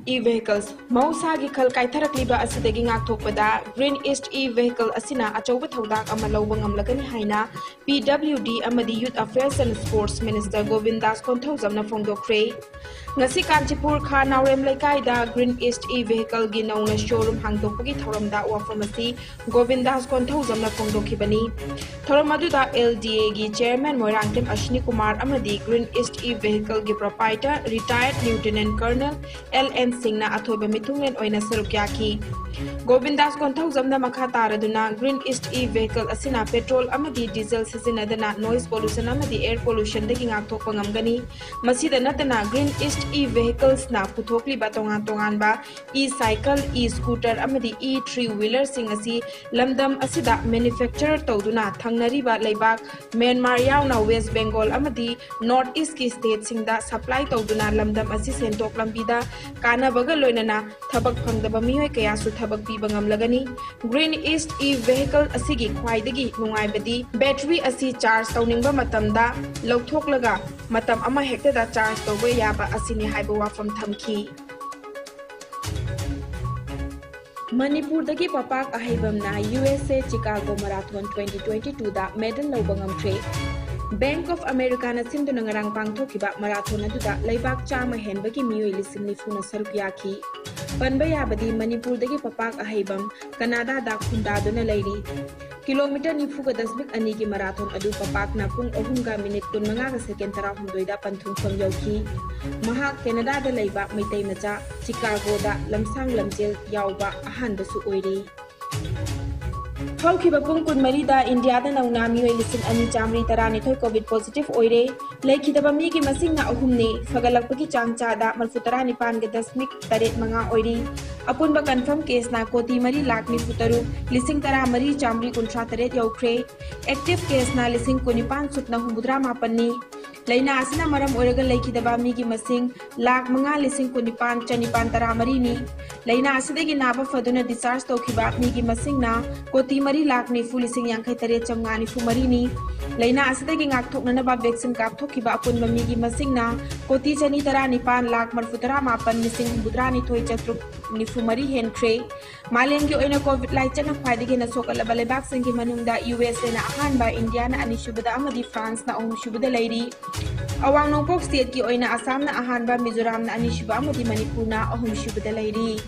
E-vehicles Mausagi khal kaitharakliba asidagi ngakthokpada Green East E-vehicle asina achauba thaudak ama lawba ngamlagani haina PWD amadi Youth Affairs and Sports Minister Govindas Konthaujamna phongdokre ngasi Kanchipur kha Naurem Laikaida Green East E-vehicle gi nauna showroom hangdokpagi thoramda wafamasi Govindas Konthaujamna phongdokhibani thoram aduda LDA gi chairman Moirangtem Ashni Kumar amadi Green East E-vehicle gi proprietor retired Lieutenant Colonel LN Singna athoba mitunglen oina sarukyaki Govindas Konthaujamna makha taraduna Green East E-vehicle asina petrol amadi diesel sizinadana noise pollution amadi air pollution dagi ngakthokpa ngamgani masida natana Green East E-vehicles na puthokli ba tongan ba e-cycle e-scooter amadi e-3 wheeler sing asi lamdam asida manufacturer tawduna thangnari ba leibak Myanmar yauna West Bengal amadi North East ki state singda supply tawduna lamdam asi sentok lambida kana baga loinana thabak phangdaba miyoi kaya su thabak piba ngamlagani Green East E-vehicle asigi khwaidagi nungaibadi battery asi charge tawningba matamda lawthoklaga matam ama hekta da charge tawba yaba asini haiba wafam thamki Manipur dagi papak ahaibamna USA Chicago Marathon 2022 da medal lawba ngamthre Bank of America na sinduna ngarang pangthokiba marathon aduda laibak chama henbagi miyoi lising nifuna sarukyaki panba yabadi Manipur dagi papak ahaibam Canada da khundaduna lairi kilometer nifuga dasmik ani ki marathon adu papak na pung 3 minute 15 second 12 da panthungfam yauki maha Canada da laiba maitai macha Chicago da lamsang lamjel yauba ahan da su oiri Haukiba pung kun marida India da nauna miyoi lising ani chamri tarani thoi covid positive oire laikhidaba mi ki masing na ahumni fagalakpagi changcha da marfutarani pan ge dasmik taret manga oiri apunba confirm case na koti mari lakh ni futaru lising tara mari chamri kuntra taret yaukre active case na lising kunipan sutna humudra mapanni Laina asina maram oraga laikhidaba mi ki masing lakh manga lising kunipan chanipan tara mari ni Laina asidagi naba faduna discharge tokhiba mi ki masing na koti mari lakh ni fu lising yang khai tare chamnga ni fu mari ni Laina asidagi ngak thokna ba vaccine kap thokhiba apun mi ki masing na koti chani tara nipan lakh marfutara mapan lising budra ni thoi chatruk ni fu mari hen khre Malen ki oina covid lai chana khwaidagi na sokala balebak singi manungda USA na ahan ba India na ani shubada amadi France na ohum shubada lairi Awang Nongpok state ki oina Assam na ahan ba Mizoram na ani shuba amadi Manipur na ohum shubada lairi